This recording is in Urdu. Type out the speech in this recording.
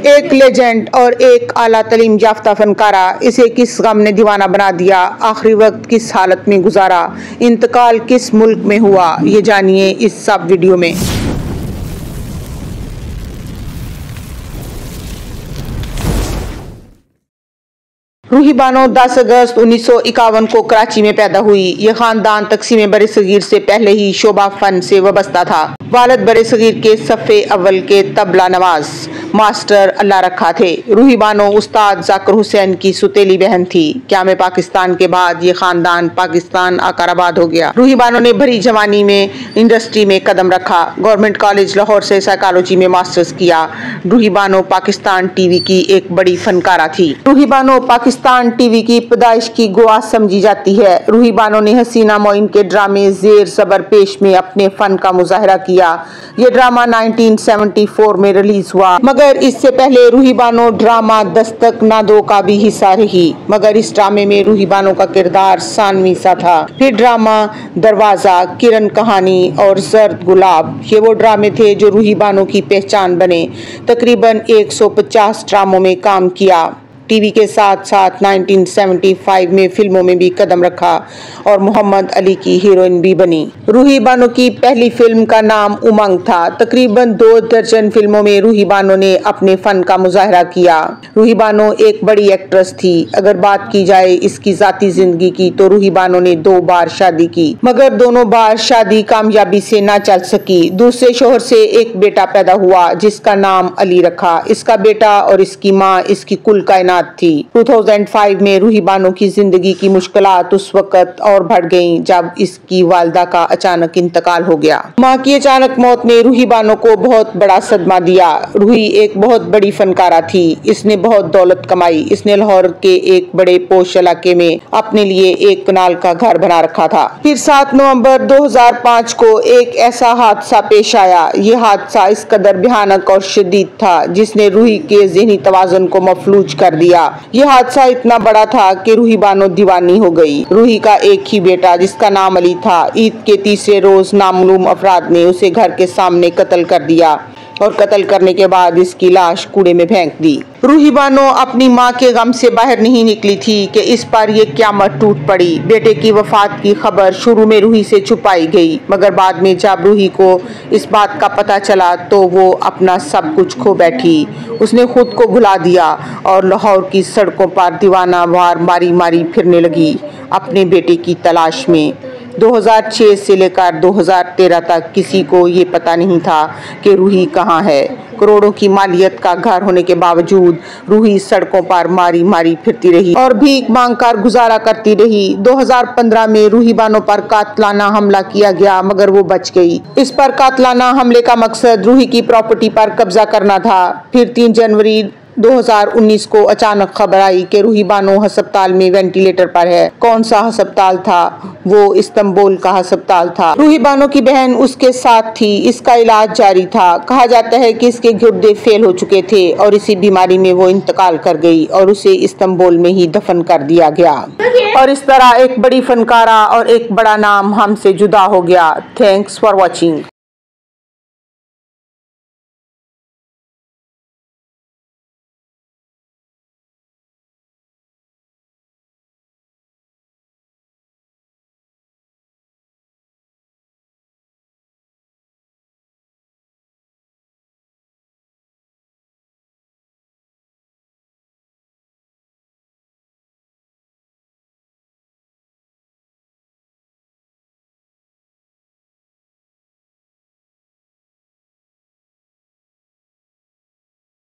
ایک لیجنڈ اور ایک اعلیٰ تعلیم یافتہ فنکارہ، اسے کس غم نے دیوانہ بنا دیا، آخری وقت کس حالت میں گزارا، انتقال کس ملک میں ہوا، یہ جانیے اس سب ویڈیو میں۔ روحی بانو 10 اگست 1951 کو کراچی میں پیدا ہوئی۔ یہ خاندان تقسیم برصغیر سے پہلے ہی شعبہ فن سے وابستہ تھا۔ والد برصغیر کے صف اول کے طبلہ نواز ماسٹر اللہ رکھا تھے۔ روحی بانو استاد ذاکر حسین کی سوتیلی بہن تھی۔ قیام پاکستان کے بعد یہ خاندان پاکستان آ کر آباد ہو گیا۔ روحی بانو نے بھری جوانی میں انڈسٹری میں قدم رکھا۔ گورنمنٹ کالج لاہور سے سائیکالوجی میں ماسٹرز کیا۔ روحی بانو پاکستان ٹی وی کی ایک بڑی فنکارہ تھی۔ روحی بانو پاکستان ٹی وی کی پیدائش کی گواہ سمجھی جاتی ہے۔ روحی بانو نے حسینہ معین کے ڈرامے زیر زبر پیش میں اپنے فن کا مظاہرہ کیا۔ یہ ڈرامہ 1974 میں ریلیز ہوا، مگر اس سے پہلے روحی بانو ڈرامہ دستک نہ دو کا بھی حصہ رہی، مگر اس ڈرامے میں روحی بانو کا کردار ثانوی سا تھا۔ پھر ڈرامہ دروازہ، کرن کہانی اور زرد گلاب، یہ وہ ڈرامے تھے جو روحی بانو کی پہچان بنے۔ تقریباً 150 ڈراموں میں کام کیا۔ ٹی وی کے ساتھ ساتھ 1975 میں فلموں میں بھی قدم رکھا اور محمد علی کی ہیروئن بھی بنی۔ روحی بانو کی پہلی فلم کا نام امنگ تھا۔ تقریباً 2 درجن فلموں میں روحی بانو نے اپنے فن کا مظاہرہ کیا۔ روحی بانو ایک بڑی ایکٹریس تھی۔ اگر بات کی جائے اس کی ذاتی زندگی کی تو روحی بانو نے 2 بار شادی کی، مگر دونوں بار شادی کامیابی سے نہ چل سکی۔ دوسرے شوہر سے ایک بیٹا پیدا ہوا جس کا نام علی رکھا۔ اس کا بیٹا اور اس کی ماں اس کی کل کائنات تھی۔ 2005 میں روحی بانو کی زندگی کی مشکلات اس وقت اور بڑھ گئیں جب اس کی والدہ کا اچانک انتقال ہو گیا۔ ماں کی اچانک موت نے روحی بانو کو بہت بڑا صدمہ دیا۔ روحی ایک بہت بڑی فنکارہ تھی۔ اس نے بہت دولت کمائی۔ اس نے لاہور کے ایک بڑے پوش علاقے میں اپنے لیے ایک کنال کا گھر بنا رکھا تھا۔ پھر 7 نومبر 2005 کو ایک ایسا حادثہ پیش آیا۔ یہ حادثہ اس قدر بھیانک اور شدید تھا جس نے روحی کے ذہنی توازن کو مفلوج کر دیا۔ یہ حادثہ اتنا بڑا تھا کہ روحی بانو دیوانی ہو گئی۔ روحی کا ایک ہی بیٹا جس کا نام علی تھا، عید کے تیسرے روز نامعلوم افراد نے اسے گھر کے سامنے قتل کر دیا اور قتل کرنے کے بعد اس کی لاش کوڑے میں پھینک دی۔ روحی بانو اپنی ماں کے غم سے باہر نہیں نکلی تھی کہ اس پر یہ قیامت ٹوٹ پڑی۔ بیٹے کی وفات کی خبر شروع میں روحی سے چھپائی گئی، مگر بعد میں جب روحی کو اس بات کا پتہ چلا تو وہ اپنا سب کچھ کھو بیٹھی۔ اس نے خود کو بھلا دیا اور لاہور کی سڑکوں پر دیوانہ وار ماری ماری پھرنے لگی اپنے بیٹے کی تلاش میں۔ 2006 سے لے کر 2013 تک کسی کو یہ پتہ نہیں تھا کہ روحی کہاں ہے۔ کروڑوں کی مالیت کا گھر ہونے کے باوجود روحی سڑکوں پر ماری ماری پھرتی رہی اور بھیک مانگ کر گزارا کرتی رہی۔ 2015 میں روحی بانو پر قاتلانہ حملہ کیا گیا مگر وہ بچ گئی۔ اس پر قاتلانہ حملے کا مقصد روحی کی پراپرٹی پر قبضہ کرنا تھا۔ پھر 3 جنوری 2019 کو اچانک خبر آئی کہ روحی بانو ہسپتال میں وینٹیلیٹر پر ہے۔ کون سا ہسپتال تھا؟ وہ استنبول کا ہسپتال تھا۔ روحی بانو کی بہن اس کے ساتھ تھی۔ اس کا علاج جاری تھا۔ کہا جاتا ہے کہ اس کے گردے فیل ہو چکے تھے اور اسی بیماری میں وہ انتقال کر گئی اور اسے استنبول میں ہی دفن کر دیا گیا۔ اور اس طرح ایک بڑی فنکارہ اور ایک بڑا نام ہم سے جدا ہو گیا۔ Thanks for watching.